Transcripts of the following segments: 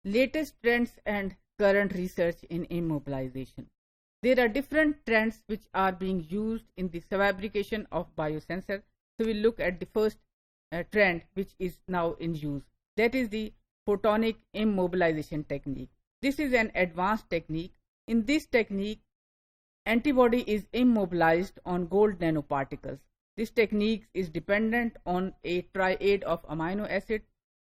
latest trends and current research in immobilization. There are different trends which are being used in the fabrication of biosensors. So we look at the first trend which is now in use. That is the Photonic Immobilization Technique. This is an advanced technique. In this technique, antibody is immobilized on gold nanoparticles. This technique is dependent on a triad of amino acid.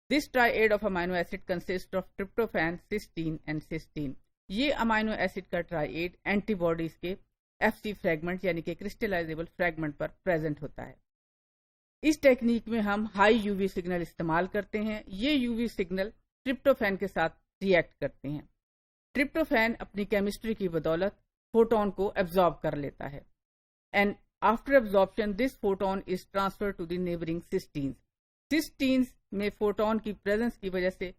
This triad of amino acid consists of tryptophan, cysteine and cysteine. یہ amino acid کا tried anti bodies کے F C fragment یعنی کہ کرسٹلائزیبل fragment پر present ہوتا ہے. اس technique میں ہم high you we signal استعمال کرتے ہیں. یہ یو وی سگنل ٹرپٹوفین کے ساتھ ریئیکٹ کرتے ہیں. ٹرپٹوفین اپنی کیمسٹری کی بدولت فوٹون کو ایبزارب کر لیتا ہے and after absorption this photon is transfer to the neighbouring cysteines. Cysteines میں فوٹون کی پریزنس کی وجہ سے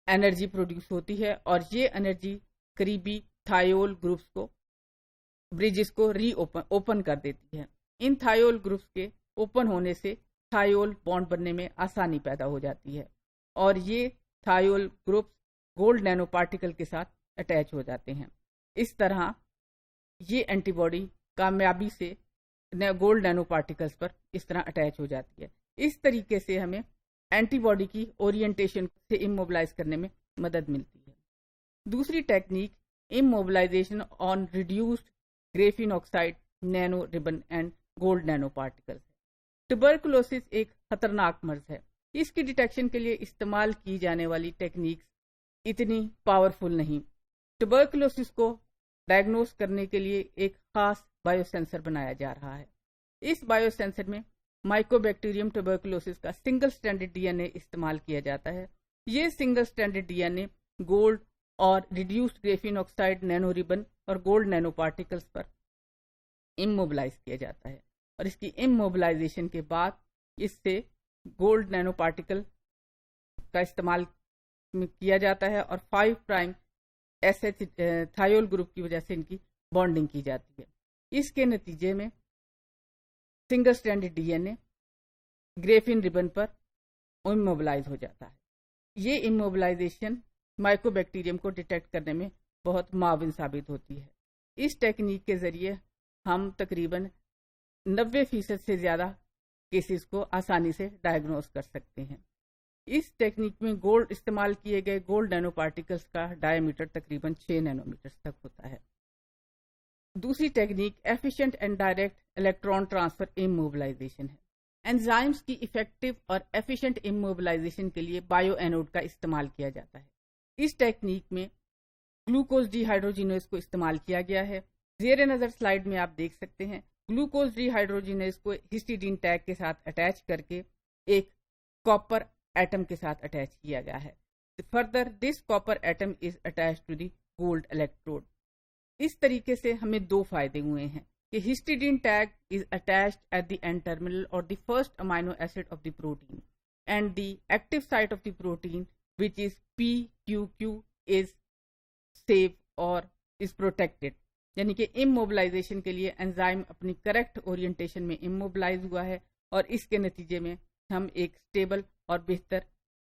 انرجی پروڈیوس ہوتی ہے اور یہ انرجی قریبی تھائیول گروپس کو بریجز کو اوپن کر دیتی ہے. ان تھائیول گروپس کے اوپن ہونے سے تھائیول بانڈ بننے میں آسانی پیدا ہو جاتی ہے اور یہ تھائیول گروپس گولڈ نینو پارٹیکل کے ساتھ اٹیچ ہو جاتے ہیں. اس طرح یہ اینٹی باڈی کامیابی سے گولڈ نینو پارٹیکلز پر اس طرح اٹیچ ہو جاتی ہے. اس طریقے سے ہمیں اینٹی باڈی کی اورینٹیشن سے اموبلائز کرنے میں مدد ملتی ہے. دوسری technique immobilization on reduced graphene oxide nano ribbon and gold nano particles ہے. ٹوبرکلوسس ایک خطرناک مرض ہے. اس کی ڈیٹیکشن کے لیے استعمال کی جانے والی ٹیکنیکس اتنی پاورفل نہیں. ٹوبرکلوسس کو ڈائگنوز کرنے کے لیے ایک خاص بایوسینسر بنایا جا رہا ہے. اس بایوسینسر میں مائکوبیکٹیریم ٹوبرکلوسس کا سنگل سٹینڈرڈ ڈی این اے استعمال کیا جاتا ہے. یہ single standard D N a gold اور reduced graphene oxide nano ribbon اور گولڈ نینو پارٹیکلز پر اموبلائز کیا جاتا ہے اور اس کی اموبلائزیشن کے بعد اس سے گولڈ نینو پارٹیکل کا استعمال کیا جاتا ہے اور 5 پرائم ایس ایچ تھائیول گروپ کی وجہ سے ان کی بانڈنگ کی جاتی ہے. اس کے نتیجے میں سنگل سٹینڈرڈ ڈی این اے گریفین ریبن پر اموبلائز ہو جاتا ہے. یہ اموبلائزیشن مائکوبیکٹیریم کو ڈیٹیکٹ کرنے میں بہت معاون ثابت ہوتی ہے. اس ٹیکنیک کے ذریعے ہم تقریباً 90% سے زیادہ کیسز کو آسانی سے ڈائگنوز کر سکتے ہیں. اس ٹیکنیک میں گولڈ استعمال کیے گئے گولڈ نینو پارٹیکلز کا ڈائی میٹر تقریباً 6 نینو میٹر تک ہوتا ہے. دوسری technique efficient and direct electron transfer immobilization ہے. انزائمز کی افیکٹو اور ایفیشینٹ اموبلائزیشن کے لیے بایوانوڈ کا استعمال کیا جاتا ہے. اس ٹیکنیک میں گلوکوز ڈی ہائیڈروجینیز کو استعمال کیا گیا ہے. زیر نظر سلائیڈ میں آپ دیکھ سکتے ہیں گلوکوز ڈی ہائیڈروجینیز کو ہسٹیڈین ٹیگ کے ساتھ اٹیچ کر کے ایک کاپر ایٹم کے ساتھ اٹیچ کیا گیا ہے. Further this copper atom is attach to the gold electrode. اس طریقے سے ہمیں 2 فائدے ہوئے ہیں کہ histidine tag is attached at the end terminal اور the first amino acid of the protein and the active site of the protein which is PQQ is safe or is protected. یعنی کہ اموبلائزیشن کے لیے انزائم اپنی correct orientation میں اموبلائز ہوا ہے اور اس کے نتیجے میں ہم ایک اسٹیبل اور بہتر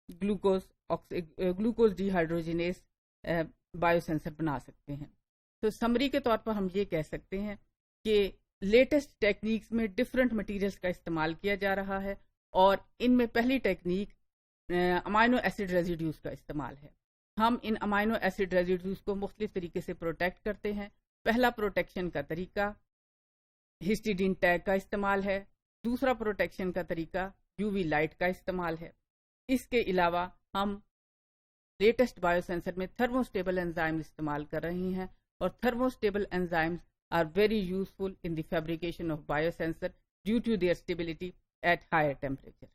گلوکوز ڈی ہائیڈروجینیز بایوسینسر بنا سکتے ہیں. تو سمری کے طور پر ہم یہ کہہ سکتے ہیں کہ لیٹسٹ ٹیکنیکس میں ڈفرینٹ مٹیریلز کا استعمال کیا جا رہا ہے اور ان میں پہلی ٹیکنیک امائنو ایسڈ ریزیڈیوز کا استعمال ہے. ہم ان امائنو ایسڈ ریزیڈیوز کو مختلف طریقے سے پروٹیکٹ کرتے ہیں. پہلا پروٹیکشن کا طریقہ ہسٹیڈین ٹیگ کا استعمال ہے. دوسرا پروٹیکشن کا طریقہ یو وی لائٹ کا استعمال ہے. اس کے علاوہ ہم لیٹسٹ بایوسینسر میں تھرموسٹیبل انزائم استعمال کر رہے ہیں اور thermostable enzymes are very useful in the fabrication of biosensor due to their stability at higher temperature.